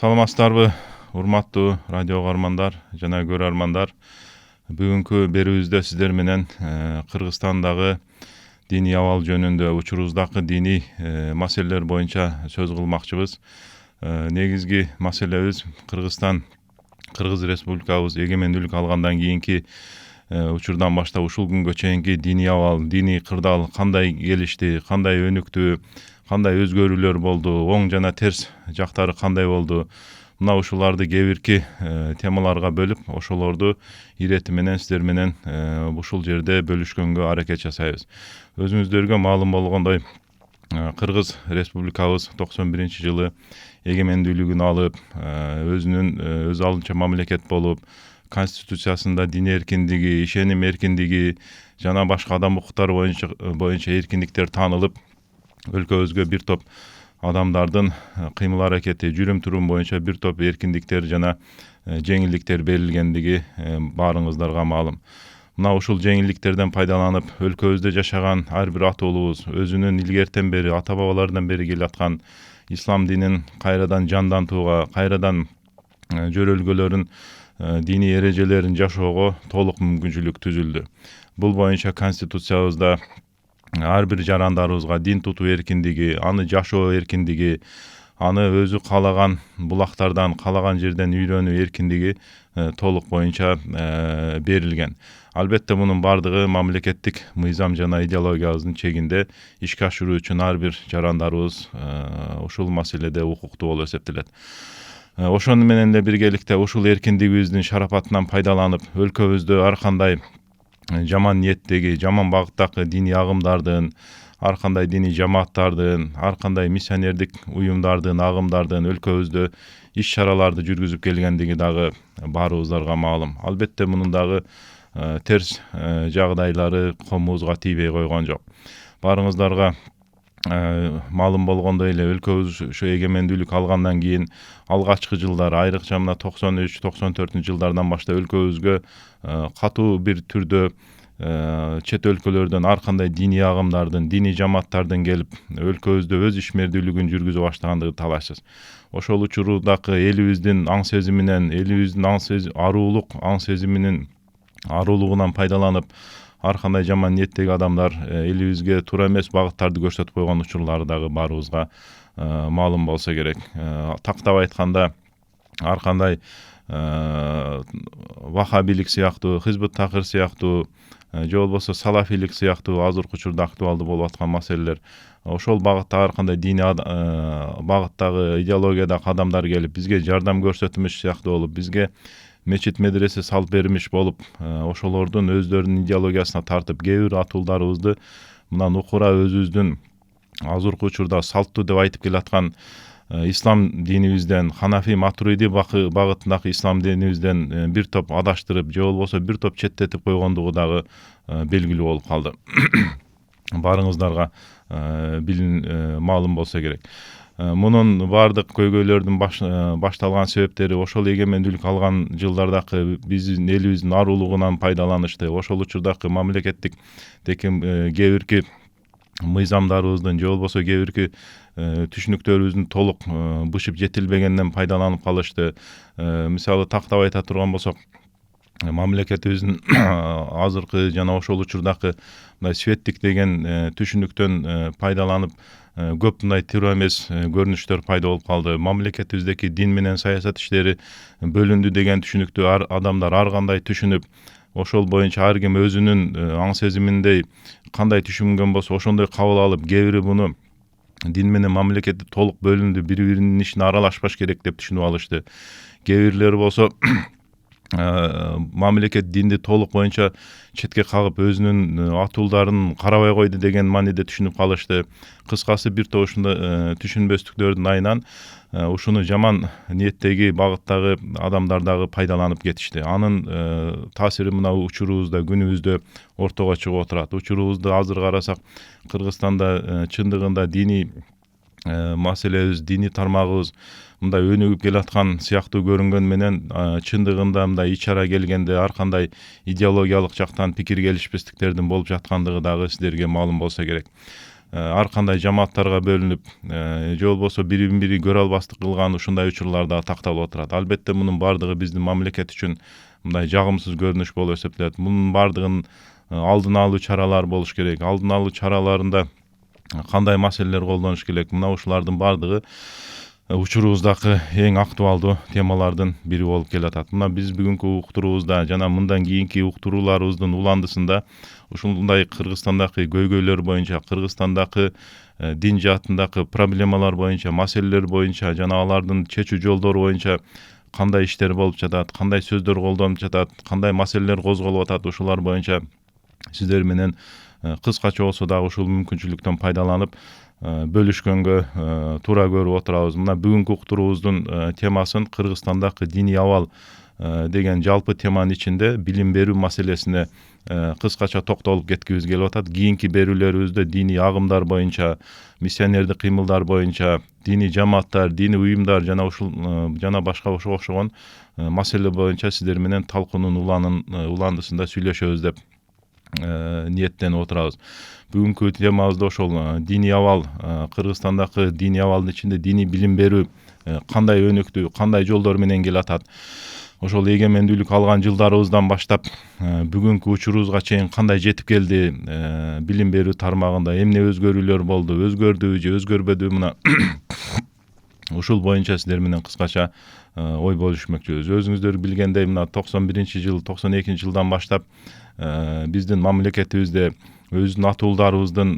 Саламатсыздарбы, урматтуу радио угармандар жана көрөрмандар. Бүгүнкү берүүбүздө сиздер менен Кыргызстандагы диний абал жөнүндө, учурубуздагы диний маселелер боюнча сөз кылмакчыбыз. Негизги маселебиз Кыргызстан, Кыргыз Республикабыз эгемендүүлүк алгандан кийинки учурдан баштап ушул күнгө чейинки диний абал, диний кырдаал кандай келишти, кандай өнүктү, кандай өзгөрүүлөр болду, оң жана терс жактары кандай болду. Мына ушуларды кээ бирки темаларга бөлүп, ошолорду ирети менен сиздер менен ушул жерде бөлүшкөнгө аракет жасайбыз. Өзүңүздөргө маалым болгондой, Кыргыз Республикабыз 91-жылы эгемендүүлүгүн алып, өзүнүн өз алдынча мамлекет болуп, конституциясында дин эркиндиги, ишеним эркиндиги жана башка адам укуктары боюнча эркиндиктер таанылып, өлкөбүзгө бир топ адамдардын кыймыл аракети, жүрүм-турум боюнча бир топ эркиндиктер жана жеңилдиктер берилгендиги баарыңыздарга маалым. Мына ушул жеңилдиктерден пайдаланып, өлкөбүздө жашаган ар бир ата уулубуз өзүнүн илгертен бери, ата бабалардан бери келаткан ислам динин кайрадан жандантууга, кайрадан жөрөлгөлөрүн, диний эрежелерин жашоого толук мүмкүнчүлүк түзүлдү. Бул боюнча конституциябызда ар бир жарандарыбызга дин тутуу эркиндиги, аны жашоо эркиндиги, аны өзү каалаган булактардан, каалаган жерден үйрөнүү эркиндиги толук боюнча берилген. Албетте мунун бардыгы мамлекеттик мыйзам жана идеологиябыздын чегинде ишке ашыруу үчүн ар бир жарандарыбыз ушул маселеде укуктуу болуп эсептелет. Ошону менен эле биргеликте ушул эркиндигибиздин шарапатынан пайдаланып, өлкөбүздө ар кандай жаман ниеттеги, жаман багыттагы диний агымдардын, ар кандай диний жамааттардын, ар кандай миссионердик уюмдардын, агымдардын өлкөбүздө иш чараларды жүргүзүп келгендиги дагы баарыбыздарга маалым. Албетте мунун дагы терс жагдайлары комубузга тийбей койгон жок. Баарыңыздарга маалым болгондой эле өлкөбүз ушу эгемендүүлүк алгандан кийин алгачкы жылдары, айрыкча мына 93-94 жылдардан баштап өлкөбүзгө катуу бир түрдө чет өлкөлөрдөн ар кандай диний агымдардын, диний жамааттардын келип өлкөбүздө өз ишмердүүлүгүн жүргүзө баштагандыгы талашсыз. Ошол учурдагы элибиздин аң сезиминен, элибиздин аруулук аң сезиминин аруулугунан пайдаланып, ар кандай жаман ниеттеги адамдар элибизге туура эмес багыттарды көрсөтүп койгон учурлары дагы баарыбызга маалым болсо керек. Тактап айтканда, ар кандай вахабилик сыяктуу, хизбут тахир сыяктуу, же болбосо салафилик сыяктуу азыркы учурда актуалдуу болуп аткан маселелер, ошол багытта ар кандай диний багыттагы идеологиядагы адамдар келип бизге жардам көрсөтмүш сыяктуу болуп, бизге мечит медресе салып бермиш болуп, ошолордун өздөрүнүн идеологиясына тартып, кээ бир атуулдарыбызды мына нукура өзүбүздүн азыркы учурда салттуу деп айтып келаткан ислам динибизден, Ханафи Матуриди багытындагы ислам динибизден бир топ адаштырып, же болбосо бир топ четтетип койгондугу дагы белгилүү болуп калды. Баарыңыздарга маалым болсо керек. Мунун бардык көйгөйлөрдүн башталган себептери ошол эгемендүүлүк алган жылдардагы биздин элибиздин аруулугунан пайдаланышты. Ошол учурдагы мамлекеттик кээ бирки мыйзамдарыбыздын, же болбосо кээ бирки түшүнүктөрүбүздүн толук бышып жетилбегенден пайдаланып калышты. Мисалы тактап айта турган болсок, мамлекетибиздин азыркы жана ошол учурдагы мындай светтик деген түшүнүктөн пайдаланып көп мындай туура эмес көрүнүштөр пайда болуп калды. Мамлекетибиздеги дин менен саясат иштери бөлүндү деген түшүнүктү адамдар ар кандай түшүнүп, ошол боюнча ар ким өзүнүн аң сезиминдей кандай түшүнгөн болсо ошондой кабыл алып, кээ бири муну дин менен мамлекет толук бөлүндү, бири-биринин ишине аралашпаш керек деп түшүнүп алышты. Кээ бирлери болсо мамлекет динди толук боюнча четке кагып, өзүнүн атуулдарын карабай койду деген мааниде түшүнүп калышты. Кыскасы бир топ ушундай түшүнбөстүктөрдүн айынан ушуну жаман ниеттеги багыттагы адамдар дагы пайдаланып кетишти. Анын таасири мына учурубузда, күнүбүздө ортого чыгып отурат. Учурубузду азыр карасак, Кыргызстанда чындыгында диний маселебиз, диний тармагыбыз мындай өнүгүп келаткан сыяктуу көрүнгөн менен чындыгында мындай ичара келгенде ар кандай идеологиялык жактан пикир келишпестиктердин болуп жаткандыгы дагы сиздерге маалым болсо керек. ар кандай жамааттарга бөлүнүп же болбосо бирин бири көрө албастык кылган ушундай учурлар да такталып отурат. Албетте мунун баардыгы биздин мамлекет үчүн мындай жагымсыз көрүнүш болуп эсептелет. Мунун баардыгын алдын алуу чаралары болуш керек. Алдын алуу чараларында кандай маселелер колдонуш керек? Мына ушулардын баардыгы учурубуздагы эң актуалдуу темалардын бири болуп келатат. Мына биз бүгүнкү уктуруубузда жана мындан кийинки уктурууларыбыздын уландысында ушундай Кыргызстандагы көйгөйлөр боюнча, Кыргызстандагы дин жаатындагы проблемалар боюнча, маселелер боюнча жана алардын чечүү жолдору боюнча кандай иштер болуп жатат, кандай сөздөр колдонуп жатат, кандай маселелер козголуп атат, ушулар боюнча сиздер менен кыскача болсо дагы ушул мүмкүнчүлүктөн пайдаланып бөлүшкөнгө туура көрүп отурабыз. Мына бүгүнкү уктуруубуздун темасын Кыргызстандагы диний абал деген жалпы теманын ичинде билим берүү маселесине кыскача токтолуп кеткибиз келип атат. Кийинки берүүлөрүбүздө диний агымдар боюнча, миссионердик кыймылдар боюнча, диний жамааттар, диний уюмдар жана жана башка ошого окшогон маселе боюнча сиздер менен талкуунун уландысында сүйлөшөбүз деп ниеттенип отурабыз. Бүгүнкү темабыз да ошол диний абал, Кыргызстандагы диний абалдын ичинде диний билим берүү кандай өнүктү, кандай жолдор менен келатат. Ошол эгемендүүлүк алган жылдарыбыздан баштап бүгүнкү учурубузга чейин кандай жетип келди, билим берүү тармагында эмне өзгөрүүлөр болду, өзгөрдүбү же өзгөрбөдүбү, мына ушул боюнча сиздер менен кыскача ой бөлүшмөкчүбүз. Өзүңүздөр билгендей, мына 91-жыл, 92-жылдан баштап биздин мамлекетибизде өзүнүн атуулдарыбыздын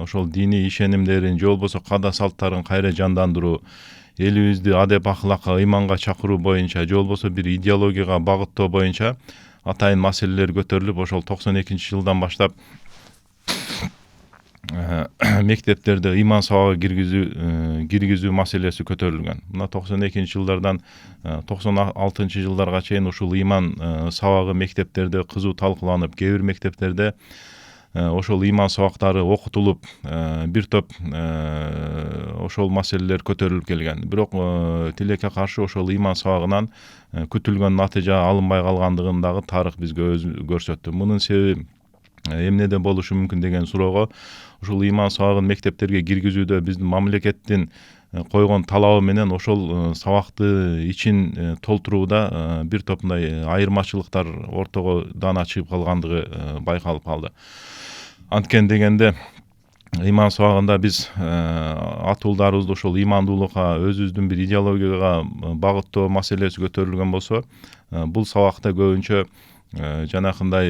ошол диний ишенимдерин же болбосо каада салттарын кайра жандандыруу, элибизди адеп ахлакка, ыйманга чакыруу боюнча же болбосо бир идеологияга багыттоо боюнча атайын маселелер көтөрүлүп, ошол 92-жылдан баштап мектептерде ыйман сабагы киргизүү маселеси көтөрүлгөн. Мына 92-жылдардан 96-жылдарга чейин ушул ыйман сабагы мектептерде кызуу талкууланып, кээ бир мектептерде ошол ыйман сабактары окутулуп, бир топ ошол маселелер көтөрүлүп келген. Бирок тилекке каршы ошол ыйман сабагынан күтүлгөн натыйжа алынбай калгандыгын дагы тарых бизге өзү көрсөттү. Мунун себеби эмнеде болушу мүмкүн деген суроого, ушул ыйман сабагын мектептерге киргизүүдө биздин мамлекеттин койгон талабы менен ошол сабакты ичин толтурууда бир топ мындай айырмачылыктар ортого даана чыгып калгандыгы байкалып калды. Анткен дегенде ыйман сабагында биз атуулдарыбызды ошол ыймандуулукка, өзүбүздүн бир идеологияга багыттоо маселеси көтөрүлгөн болсо, бул сабакта көбүнчө жанакындай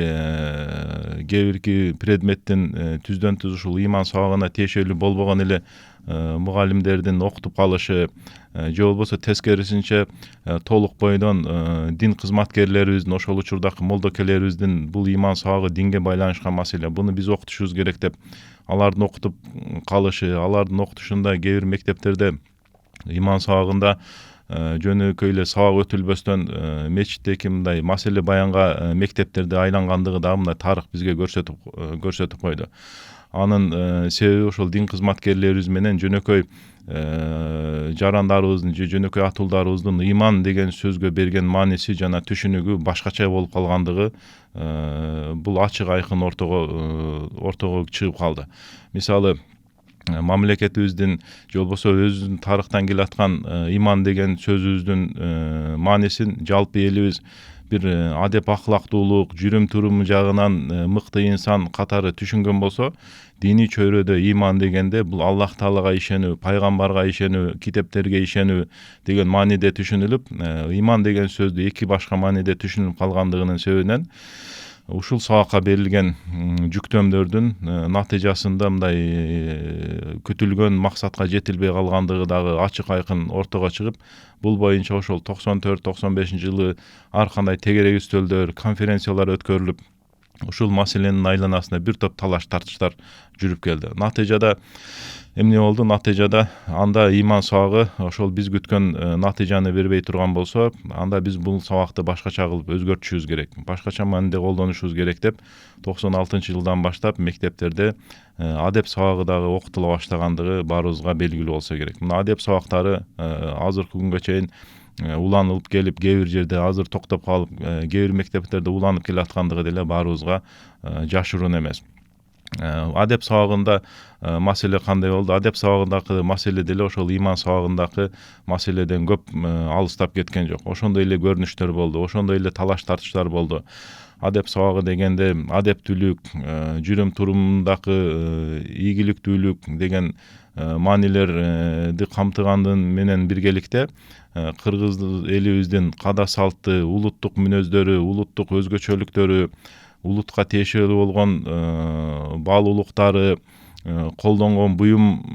кээ бирки предметтин түздөн түз ушул ыйман сабагына тиешелүү болбогон эле мугалимдердин окутуп калышы же болбосо тескерисинче толук бойдон дин кызматкерлерибиздин, ошол учурдагы молдокелерибиздин бул ыйман сабагы динге байланышкан маселе, буну биз окутушубуз керек деп алардын окутуп калышы, алардын окутушунда кээ бир мектептерде ыйман сабагында жөнөкөй эле сабак өтүлбөстөн мечиттеги мындай маселе баянга мектептерде айлангандыгы дагы мындай тарых бизге көрсөтүп койду. Анын себеби ошол дин кызматкерлерибиз менен жөнөкөй жарандарыбыздын же жөнөкөй атуулдарыбыздын ыйман деген сөзгө берген мааниси жана түшүнүгү башкача болуп калгандыгы бул ачык айкын ортого чыгып калды. Мисалы, мамлекетибиздин же болбосо өзүбүздүн тарыхтан келаткан ыйман деген сөзүбүздүн маанисин жалпы элибиз бир адеп ахлактуулук, жүрүм туруму жагынан мыкты инсан катары түшүнгөн болсо, диний чөйрөдө ыйман дегенде бул Аллах Таалага ишенүү, пайгамбарга ишенүү, китептерге ишенүү деген мааниде түшүнүлүп, ыйман деген сөздү эки башка мааниде түшүнүп калгандыгынын себебинен ушул сабакка берилген жүктөмдөрдүн натыйжасында мындай күтүлгөн максатка жетилбей калгандыгы дагы ачык айкын ортого чыгып, бул боюнча ошол 94-95-жылы ар кандай тегерек үстөлдөр, конференциялар өткөрүлүп, ушул маселенин айланасында бир топ талаш тартыштар жүрүп келди. Натыйжада эмне болду? Натыйжада анда ыйман сабагы ошол биз күткөн натыйжаны бербей турган болсо, анда биз бул сабакты башкача кылып өзгөртүшүбүз керек, башкача мааниде колдонушубуз керек деп 96-жылдан баштап мектептерде адеп сабагы дагы окутула баштагандыгы баарыбызга белгилүү болсо керек. Мына адеп сабактары азыркы күнгө чейин уланылып келип, кээ бир жерде азыр токтоп калып, кээ бир мектептерде уланып келаткандыгы деле баарыбызга жашыруун эмес. Адеп сабагында маселе кандай болду? Адеп сабагындагы маселе деле ошол иман сабагындагы маселеден көп алыстап кеткен жок. Ошондой эле көрүнүштөр болду, ошондой эле талаш тартыштар болду. Адеп сабагы дегенде адептүүлүк, жүрүм турумундагы ийгиликтүүлүк деген маанилерди камтыгандын менен биргеликте кыргыз элибиздин када салты, улуттук мүнөздөрү, улуттук өзгөчөлүктөрү, улутка тиешелүү болгон баалуулуктары, колдонгон буюм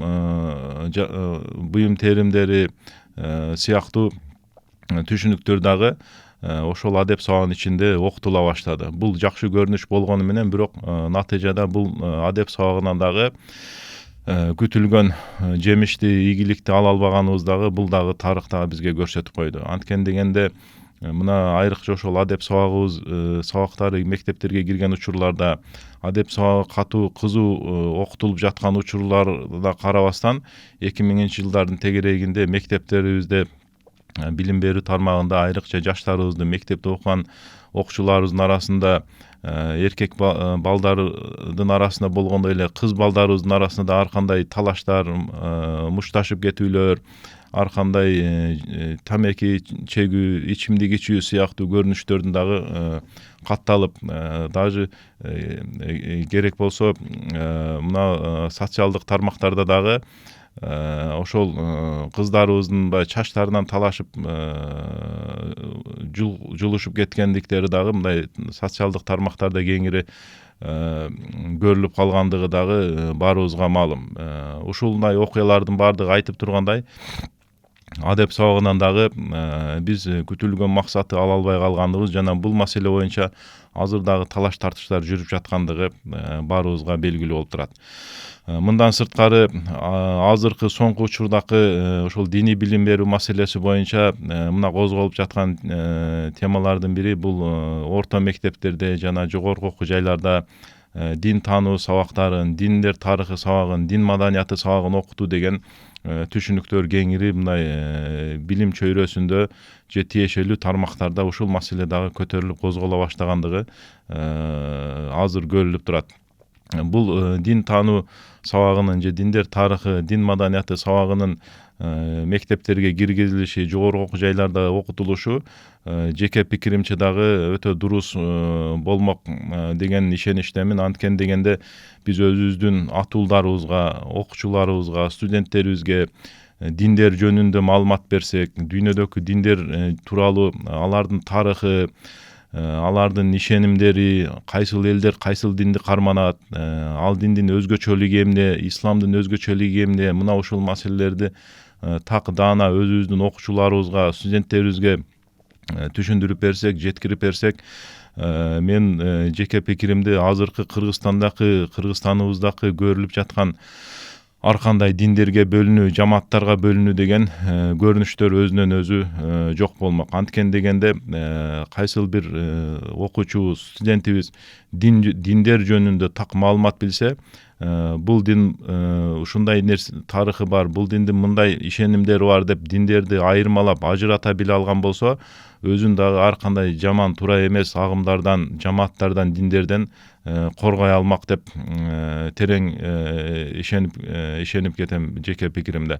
теримдери сыяктуу түшүнүктөр дагы ошол адеп сабагынын ичинде окутула баштады. Бул жакшы көрүнүш болгону менен бирок натыйжада бул адеп сабагынан дагы күтүлгөн жемишти, ийгиликти ала албаганыбыз дагы бул дагы тарых дагы бизге көрсөтүп койду. Анткени дегенде мына айрыкча ошол адеп сабактары мектептерге кирген учурларда адеп сабагы катуу кызуу окутулуп жаткан учурларда карабастан 2000-жылдардын жылдардын тегерегинде мектептерибизде билим берүү тармагында айрыкча жаштарыбыздын мектепте окуган окуучуларыбыздын арасында эркек балдардын арасында болгондой эле кыз балдарыбыздын арасында ар кандай талаштар, мушташып кетүүлөр, ар кандай тамеки чегүү, ичимдик ичүү сыяктуу көрүнүштөрдүн дагы катталып, даже керек болсо мына социалдык тармактарда дагы ошол кыздарыбыздын баягы чачтарынан талашып жулушуп кеткендиктери дагы мындай социалдык тармактарда кеңири көрүлүп калгандыгы дагы баарыбызга маалым. Ушундай окуялардын баардыгы айтып тургандай, адеп сабагынан дагы биз күтүлгөн максатты ала албай калгандыгыбыз жана бул маселе боюнча азыр дагы талаш тартыштар жүрүп жаткандыгы баарыбызга белгилүү болуп турат. Мындан сырткары азыркы соңку учурдагы ошол диний билим берүү маселеси боюнча мына козголуп жаткан темалардын бири бул орто мектептерде жана жогорку окуу жайларда дин таануу сабактарын, диндер тарыхы сабагын, дин маданияты сабагын окутуу деген түшүнүктөр кеңири мындай билим чөйрөсүндө же тиешелүү тармактарда ушул маселе дагы көтөрүлүп козголо баштагандыгы азыр көрүлүп турат. Бул дин таануу сабагынын же диндер тарыхы, дин маданияты сабагынын мектептерге киргизилиши, жогорку окуу жайларда окутулушу жеке пикиримче дагы өтө дурус болмок деген ишеничтемин. Анткени дегенде биз өзүбүздүн атуулдарыбызга, окуучуларыбызга, студенттерибизге диндер жөнүндө маалымат берсек, дүйнөдөгү диндер тууралуу алардын тарыхы, алардын ишенимдери, кайсыл элдер кайсыл динди карманат, ал диндин өзгөчөлүгү эмне, исламдын өзгөчөлүгү эмне, мына ушул маселелерди так даана өзүбүздүн окуучуларыбызга, студенттерибизге түшүндүрүп берсек, жеткирип берсек, мен жеке пикиримде азыркы Кыргызстаныбыздагы көрүлүп жаткан ар кандай диндерге бөлүнүү, жамааттарга бөлүнүү деген көрүнүштөр өзүнөн өзү жок болмок. Анткени дегенде кайсыл бир окуучу, студентибиз диндер жөнүндө так маалымат билсе, бул дин ушундай нерсе тарыхы бар, бул диндин мындай ишенимдери бар деп диндерди айырмалап, ажырата биле алган болсо, өзүн дагы ар кандай жаман, туура эмес агымдардан, жамааттардан, диндерден коргой алмак деп терең ишенип кетем жеке пикиримде.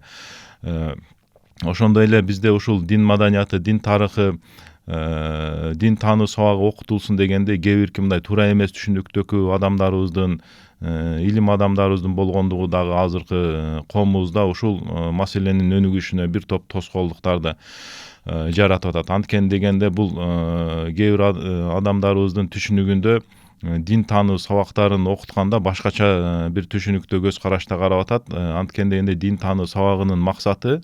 Ошондой эле бизде ушул дин маданияты, дин тарыхы, дин таануу сабагы окутулсун дегенде кээ бирки мындай туура эмес түшүнүктөгү адамдарыбыздын, илим адамдарыбыздын болгондугу дагы азыркы коомубузда ушул маселенин өнүгүшүнө бир топ тоскоолдуктарды жаратып атат. Анткени дегенде бул кээ бир адамдарыбыздын түшүнүгүндө дин таануу сабактарын окутканда башкача бир түшүнүктө көз карашта карап атат. Анткени дегенде дин таануу сабагынын максаты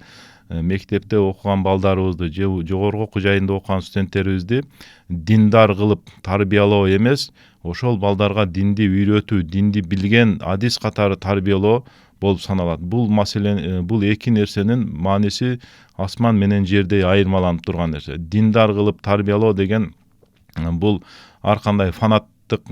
мектепте окуган балдарыбызды же жогорку окуу жайында окуган студенттерибизди диндар кылып тарбиялоо эмес, ошол балдарга динди үйрөтүү, динди билген адис катары тарбиялоо болуп саналат. Бул маселе, бул эки нерсенин мааниси асман менен жердей айырмаланып турган нерсе. Диндар кылып тарбиялоо деген бул ар кандай фанаттык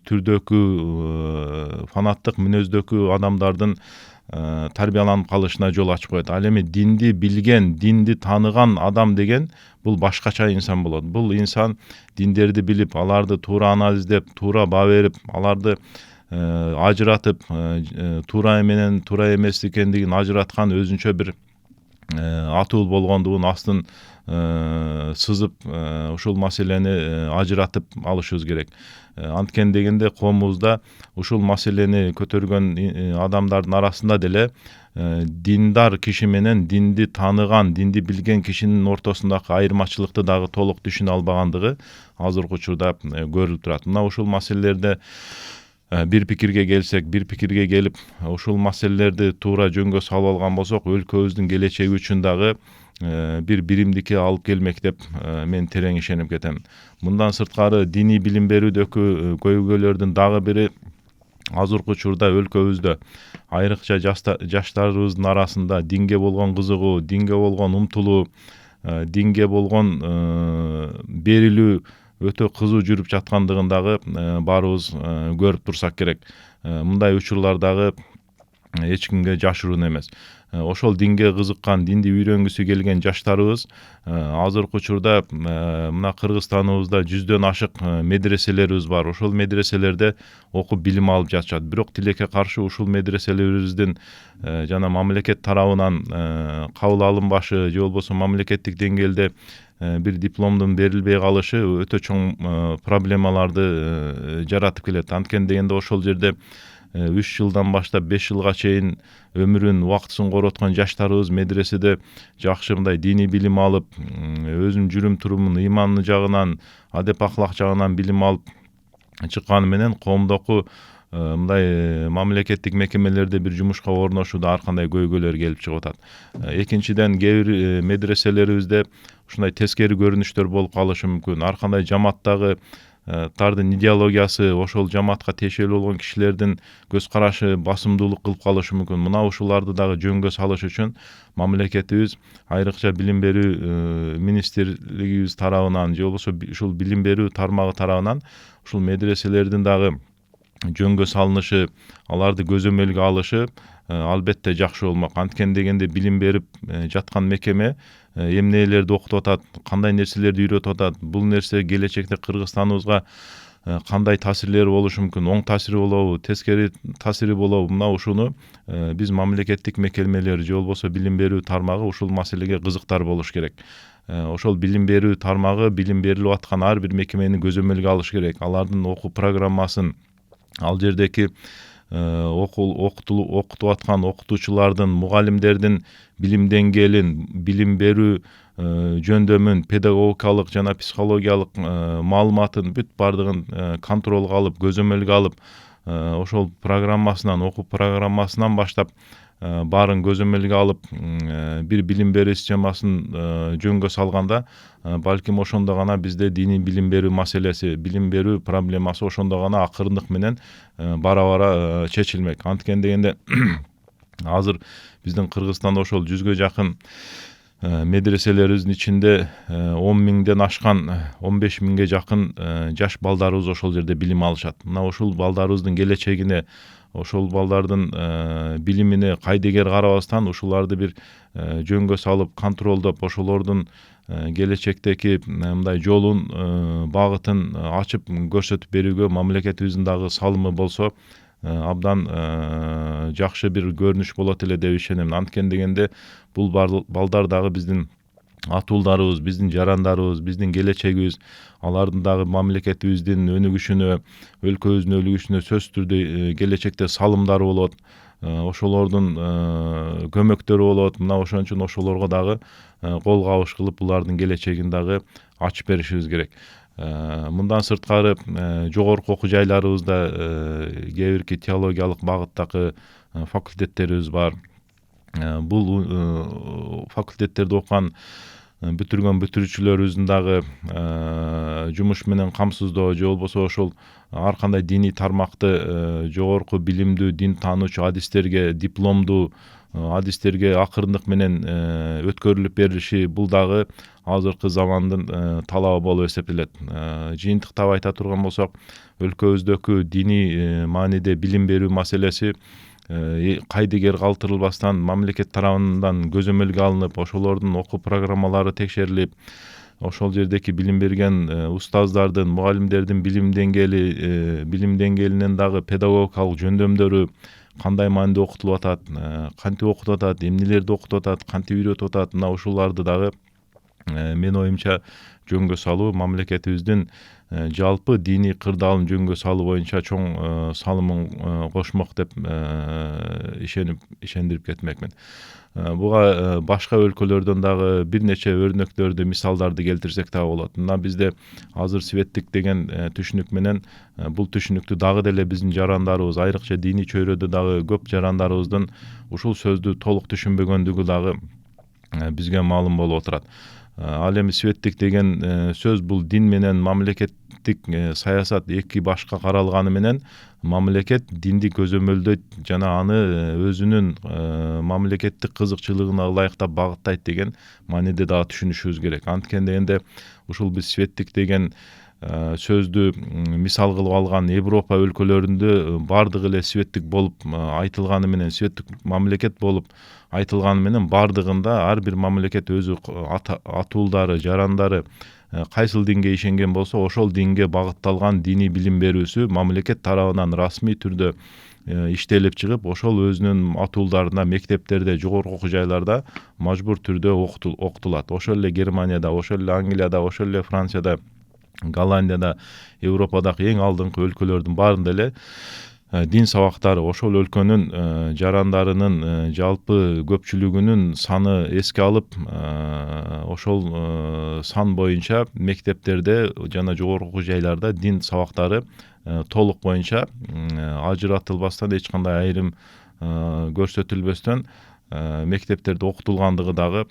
түрдөгү, фанаттык мүнөздөгү адамдардын тарбияланып калышына жол ачып коет. Ал эми динди билген, динди тааныган адам деген бул башкача инсан болот. Бул инсан диндерди билип, аларды туура анализдеп, туура баа берип, аларды ажыратып туура менен туура эмес экендигин ажыраткан өзүнчө бир атуу болгондугун астын сызып ушул маселени ажыратып алышыбыз керек. Анткен дегенде коомубузда ушул маселени көтөргөн адамдардын арасында деле диндар киши менен динди тааныган, динди билген кишинин ортосундагы айырмачылыкты дагы толук түшүнө албагандыгы азыркы учурда көрүлүп турат. Мына ушул маселелерде бир пикирге келсек, бир пикирге келип, ушул маселелерди туура жөнгө салып алган болсок, өлкөбүздүн келечеги үчүн дагы бир биримдикке алып келмек деп мен терең ишенип кетем. Мындан сырткары диний билим берүүдөгү көйгөйлөрдүн дагы бири азыркы учурда өлкөбүздө айрыкча жаштарыбыздын арасында динге болгон кызыгуу, динге болгон умтулуу, динге болгон берилүү өтө кызуу жүрүп жаткандыгын дагы баарыбыз көрүп турсак керек. Мындай учурлар дагы эч кимге жашыруун эмес. Ошол динге кызыккан, динди үйрөнгүсү келген жаштарыбыз азыркы учурда мына Кыргызстаныбызда 100дөн ашык медреселерибиз бар. Ошол медреселерде окуп билим алып жатышат. Бирок тилекке каршы ушул медреселерибиздин жана мамлекет тарабынан кабыл алынбашы же болбосо мамлекеттик деңгээлде бир дипломдун берилбей калышы өтө чоң проблемаларды жаратып келет. Анткени дегенде ошол жерде 3 жылдан баштап 5 жылга чейин өмүрүн, убактысын короткон жаштарыбыз медреседе жакшы мындай диний билим алып, өзүнүн жүрүм турумун, ыйманы жагынан, адеп ахлак жагынан билим алып чыкканы менен коомдогу мындай мамлекеттик мекемелерде бир жумушка орношууда ар кандай көйгөйлөр келип чыгып атат. Экинчиден, кээ бир медреселерибизде ушундай тескери көрүнүштөр болуп калышы мүмкүн. Ар кандай жамааттагы тардын идеологиясы ошол жамаатка тиешелүү болгон кишилердин көз карашы басымдуулук кылып калышы мүмкүн. Мына ушуларды дагы жөнгө салыш үчүн мамлекетибиз айрыкча билим берүү министрлигибиз тарабынан же болбосо ушул билим берүү тармагы тарабынан ушул медреселердин дагы жөнгө салынышы, аларды көзөмөлгө алышы албетте жакшы болмок. Анткени дегенде билим берип жаткан мекеме эмнелерди окутуп атат, кандай нерселерди үйрөтүп атат, бул нерсе келечекте Кыргызстаныбызга кандай таасирлери болушу мүмкүн, оң таасири болобу, тескери таасири болобу, мына ушуну биз мамлекеттик мекемелер же болбосо билим берүү тармагы ушул маселеге кызыктар болуш керек. Ошол билим берүү тармагы билим берилип аткан ар бир мекемени көзөмөлгө алыш керек. Алардын окуу программасын, ал жердеки окутуп аткан окутуучулардын, мугалимдердин билим деңгээлин, билим берүү жөндөмүн, педагогикалык жана психологиялык маалыматын бүт бардыгын контролго алып, көзөмөлгө алып, ошол программасынан, окуу программасынан баштап баарын көзөмөлгө алып, бир билим берүү системасын жөнгө салганда, балким ошондо гана бизде диний билим берүү маселеси, билим берүү проблемасы ошондо гана акырындык менен бара чечилмек. Анткени дегенде азыр биздин Кыргызстанда ошол 100гө жакын медреселерибиздин ичинде 10 миңден ашкан, 15 миңге жакын жаш балдарыбыз ошол жерде билим алышат. Мына ушул балдарыбыздын келечегине, ошол балдардын билимине кайдыгер карабастан ушуларды бир жөнгө салып, контролдоп, ошолордун келечектеги мындай жолун, багытын ачып көрсөтүп берүүгө мамлекетибиздин дагы салымы болсо абдан жакшы бир көрүнүш болот эле деп ишенем. Анткени дегенде бул балдар дагы биздин атуулдарыбыз, биздин жарандарыбыз, биздин келечегибиз, алардын дагы мамлекетибиздин өнүгүшүнө, өлкөбүздүн өнүгүшүнө сөзсүз түрдө келечекте салымдары болот. Ошолордун көмөктөрү болот. Мына ошон үчүн ошолорго дагы кол кабыш кылып, булардын келечегин дагы ачып беришибиз керек. Мындан сырткары жогорку окуу жайларыбызда кээ бирки теологиялык багыттагы факультеттерибиз бар. Бул факультеттерди окуган бүтүргөн бүтүрүүчүлөрүбүздүн дагы жумуш менен камсыздоо же болбосо ошол ар кандай диний тармакты жогорку билимдүү, дин таануучу адистерге, дипломдуу адистерге акырындык менен өткөрүлүп берилиши, бул дагы азыркы замандын талабы болуп эсептелет. Жыйынтыктап айта турган болсок, өлкөбүздөгү диний мааниде билим берүү маселеси кайдыгер калтырылбастан мамлекет тарабынан көзөмөлгө алынып, ошолордун окуу программалары текшерилип, ошол жердеки билим берген устаздардын, мугалимдердин билим деңгээлинен дагы педагогикалык жөндөмдөрү кандай мааниде окутулуп атат, кантип окутуп атат, эмнелерди окутуп атат, кантип үйрөтүп атат, мына ушуларды дагы менин оюмча жөнгө салуу мамлекетибиздин жалпы диний кырдаалын жөнгө салуу боюнча чоң салымын кошмок деп ишендирип кетмекмин. Буга башка өлкөлөрдөн дагы бир нече өрнөктөрдү, мисалдарды келтирсек дагы болот. Мына бизде азыр светтик деген түшүнүк менен бул түшүнүктү дагы деле биздин жарандарыбыз, айрыкча диний чөйрөдө дагы көп жарандарыбыздын ушул сөздү толук түшүнбөгөндүгү дагы бизге маалым болуп отурат. Ал эми светтик деген сөз бул дин менен мамлекеттик саясат эки башка каралганы менен мамлекет динди көзөмөлдөйт жана аны өзүнүн мамлекеттик кызыкчылыгына ылайыктап багыттайт деген мааниде дагы түшүнүшүбүз керек. Анткени дегенде ушул биз светтик деген сөздү мисал кылып алган Европа өлкөлөрүндө бардыгы эле светтик болуп айтылганы менен, светтик мамлекет болуп айтылганы менен бардыгында ар бир мамлекет өзү атуулдары, жарандары кайсыл динге ишенген болсо ошол динге багытталган диний билим берүүсү мамлекет тарабынан расмий түрдө иштелип чыгып, ошол өзүнүн атуулдарына мектептерде, жогорку окуу жайларда мажбур түрдө окутулат. Ошол эле Германияда, ошол эле Англияда, ошол эле Францияда, Голландияда, Европадагы эң алдыңкы өлкөлөрдүн баарында эле дин сабактары ошол өлкөнүн жарандарынын жалпы көпчүлүгүнүн саны эске алып, ошол сан боюнча мектептерде жана жогорку окуу жайларда дин сабактары толук боюнча ажыратылбастан, эч кандай айрым көрсөтүлбөстөн мектептерде окутулгандыгы дагы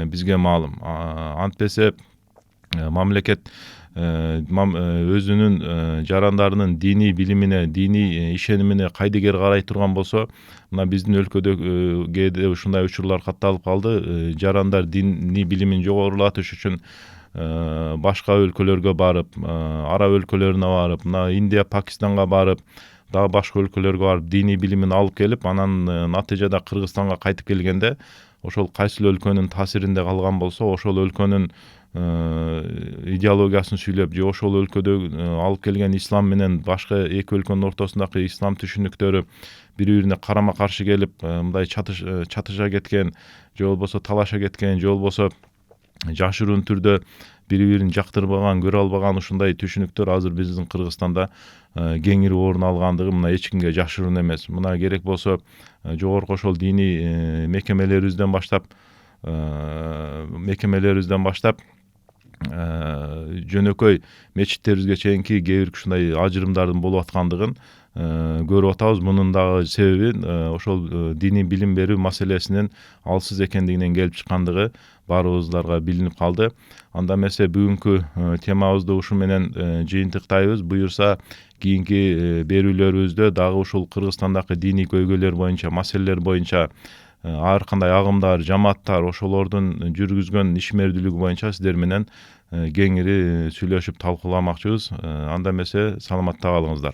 бизге маалым. Антпесе мамлекет өзүнүн жарандарынын диний билимине, диний ишенимине кайдыгер карай турган болсо, мына биздин өлкөдө кээде ушундай учурлар катталып калды. Жарандар диний билимин жогорулатыш үчүн башка өлкөлөргө барып, араб өлкөлөрүнө барып, мына Индия, Пакистанга барып, дагы башка өлкөлөргө барып диний билимин алып келип, анан натыйжада Кыргызстанга кайтып келгенде ошол кайсыл өлкөнүн таасиринде калган болсо, ошол өлкөнүн идеологиясын сүйлөп, же ошол өлкөдө алып келген ислам менен башка эки өлкөнүн ортосундагы ислам түшүнүктөрү бири бирине карама каршы келип, мындай чатыша кеткен, же болбосо талаша кеткен, же болбосо жашыруун түрдө бири бирин жактырбаган, көрө албаган ушундай түшүнүктөр азыр биздин Кыргызстанда кеңири орун алгандыгы мына эч кимге жашыруун эмес. Мына керек болсо жогорку ошол диний мекемелерибизден баштап жөнөкөй мечиттерибизге чейинки кээ бир ушундай ажырымдардын болуп аткандыгын көрүп атабыз. Мунун дагы себеби ошол диний билим берүү маселесинин алсыз экендигинен келип чыккандыгы баарыбыздарга билинип калды. Анда эмесе бүгүнкү темабызды ушу менен жыйынтыктайбыз. Буюрса кийинки берүүлөрүбүздө дагы ушул Кыргызстандагы диний көйгөйлөр боюнча, маселелер боюнча, ар кандай агымдар, жамааттар ошолордун жүргүзгөн ишмердүүлүгү боюнча сиздер менен кеңири сүйлөшүп талкууламакчыбыз. Анда эмесе саламатта калыңыздар.